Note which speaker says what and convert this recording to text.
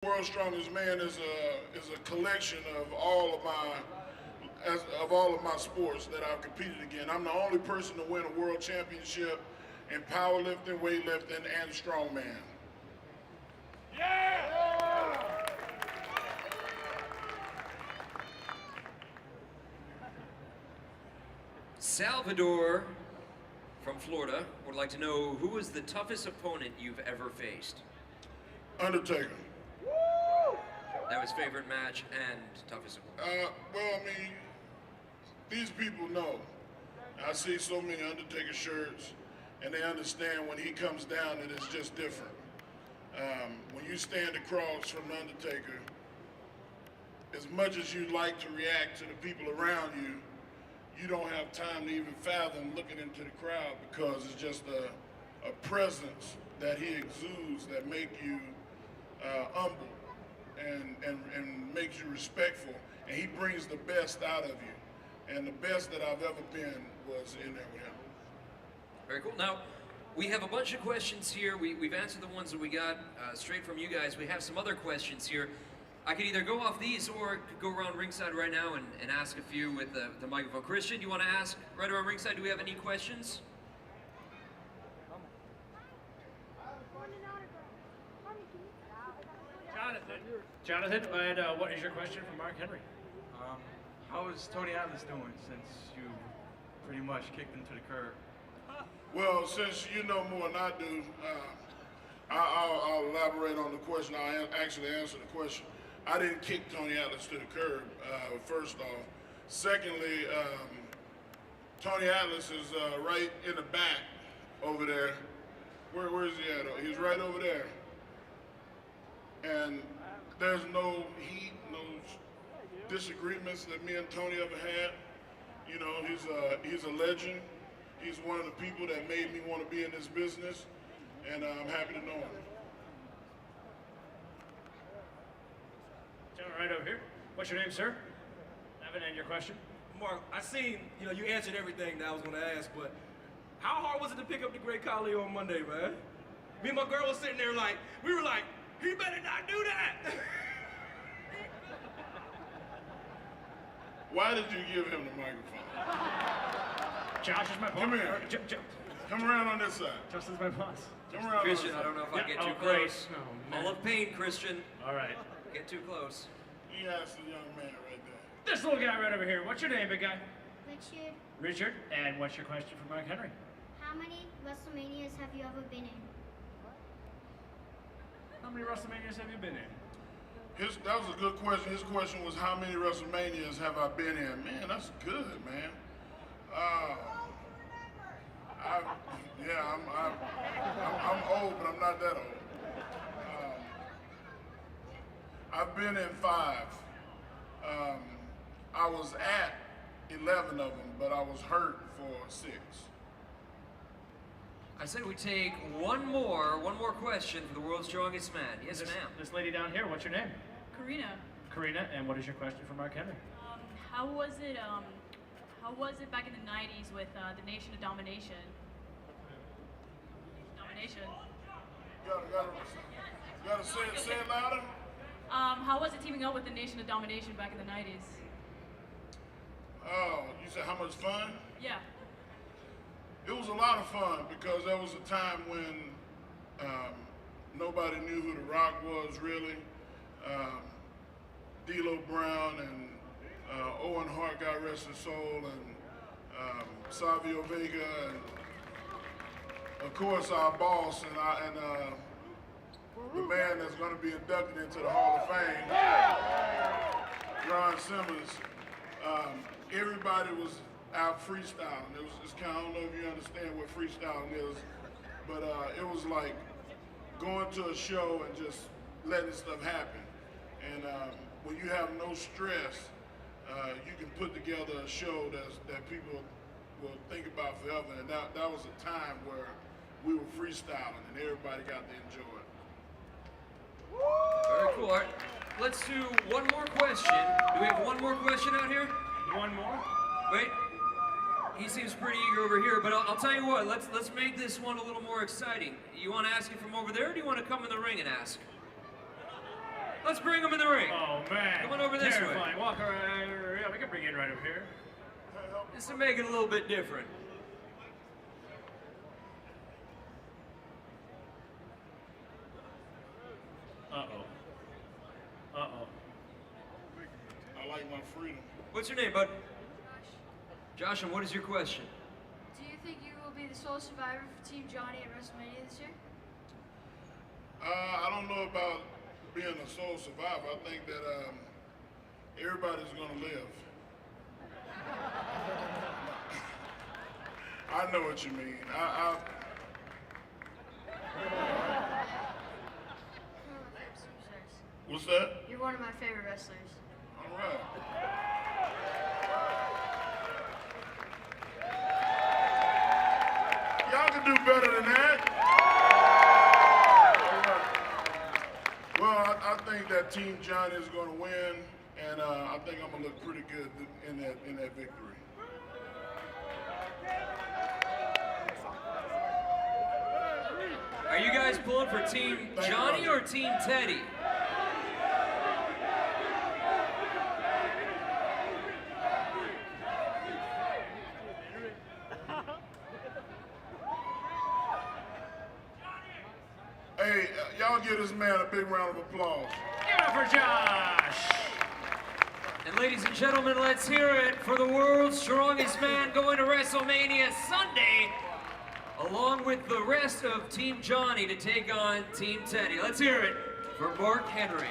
Speaker 1: World's Strongest Man is a collection of all of my sports that I've competed again. I'm the only person to win a world championship in powerlifting, weightlifting, and strongman.
Speaker 2: Yeah!
Speaker 3: Salvador from Florida would like to know, who was the toughest opponent you've ever faced?
Speaker 1: Undertaker.
Speaker 3: That was favorite match and toughest opponent.
Speaker 1: Well, I mean, these people know. I see so many Undertaker shirts, and they understand when he comes down that it's just different. When you stand across from the Undertaker, as much as you like to react to the people around you, you don't have time to even fathom looking into the crowd, because it's just a presence that he exudes that make you humble and makes you respectful. And he brings the best out of you. And the best that I've ever been was in there with him.
Speaker 3: Very cool. Now, we have a bunch of questions here. We've answered the ones that we got straight from you guys. We have some other questions here. I could either go off these or could go around ringside right now and ask a few with the microphone. Christian, do you want to ask right around ringside? Do we have any questions?
Speaker 2: Jonathan, and what is your question for Mark Henry?
Speaker 4: How is Tony Atlas doing since you pretty much kicked him to the curb?
Speaker 1: Well, since you know more than I do, I'll elaborate on the question. I'll actually answer the question. I didn't kick Tony Atlas to the curb, first off. Secondly, Tony Atlas is right in the back over there. Where is he at? He's right over there. And there's no heat, no disagreements that me and Tony ever had. You know, he's a legend. He's one of the people that made me want to be in this business, and I'm happy to know him.
Speaker 2: Gentleman right over here. What's your name, sir? Evan, and your question?
Speaker 5: Mark, I seen, you answered everything that I was gonna ask, but how hard was it to pick up the Great Khali on Monday, man? Me and my girl was sitting there we were like, he better not do that!
Speaker 1: Why did you give him the microphone?
Speaker 2: Josh is my boss.
Speaker 1: Come here. Come around on this side.
Speaker 2: Justin's my boss.
Speaker 1: Come around
Speaker 3: Christian, I
Speaker 1: on
Speaker 3: don't know if I get too
Speaker 2: great.
Speaker 3: close.
Speaker 2: Oh, man.
Speaker 3: All of pain, Christian.
Speaker 2: All right.
Speaker 3: Get too close.
Speaker 1: He asked the young man right there.
Speaker 2: This little guy right over here. What's your name, big guy?
Speaker 6: Richard,
Speaker 2: Richard. And what's your question for Mark Henry?
Speaker 6: how many WrestleManias have you ever been in?
Speaker 2: How many WrestleManias have you been in?
Speaker 1: That was a good question. His question was, how many WrestleManias have I been in? Man, that's good, man. I'm old, but I'm not that old. I've been in 5. I was at 11 of them, but I was hurt for 6.
Speaker 3: I said we take one more question for the world's strongest man. Yes, ma'am.
Speaker 2: This lady down here, what's your name?
Speaker 7: Karina,
Speaker 2: Karina, and what is your question for Mark Henry?
Speaker 7: how was it back in the 90s with the Nation of Domination? Domination.
Speaker 1: Gotta say it louder.
Speaker 7: How was it teaming up with the Nation of Domination back in the 90s?
Speaker 1: Oh, you said how much fun?
Speaker 7: Yeah.
Speaker 1: It was a lot of fun, because there was a time when nobody knew who The Rock was really. D'Lo Brown and Owen Hart, God rest his soul, and Savio Vega, and of course our boss and the man that's going to be inducted into the Hall of Fame, Ron Simmons. Everybody was out freestyling. It's kind of, I don't know if you understand what freestyling is, but it was like going to a show and just letting stuff happen. And when you have no stress, you can put together a show that people will think about forever. And that was a time where we were freestyling and everybody got to enjoy it.
Speaker 3: Very cool. All right. Let's do one more question. Do we have one more question out here?
Speaker 2: One more?
Speaker 3: Wait. He seems pretty eager over here, but I'll tell you what. Let's make this one a little more exciting. You want to ask it from over there, or do you want to come in the ring and ask? Let's bring him in the ring.
Speaker 2: Oh man.
Speaker 3: Come on over this way.
Speaker 2: Terrifying. Walk around. Yeah, we can bring it right over here.
Speaker 5: Just to make it a little bit different.
Speaker 2: Uh-oh. Uh-oh.
Speaker 1: I like my freedom.
Speaker 3: What's your name, bud? Josh, and what is your question?
Speaker 8: Do you think you will be the sole survivor for Team Johnny at WrestleMania this year?
Speaker 1: I don't know about being a sole survivor. I think that everybody's gonna live. I know what you mean. What's that?
Speaker 8: You're one of my favorite wrestlers.
Speaker 1: All right. Y'all can do better than that. All right. Well, I think that Team Johnny is going to win, and I think I'm going to look pretty good in that victory.
Speaker 3: Are you guys pulling for Team Johnny or Team Teddy?
Speaker 1: Hey, y'all give this man a big round of applause.
Speaker 2: Give it up for Josh.
Speaker 3: And ladies and gentlemen, let's hear it for the world's strongest man going to WrestleMania Sunday, along with the rest of Team Johnny to take on Team Teddy. Let's hear it for Mark Henry.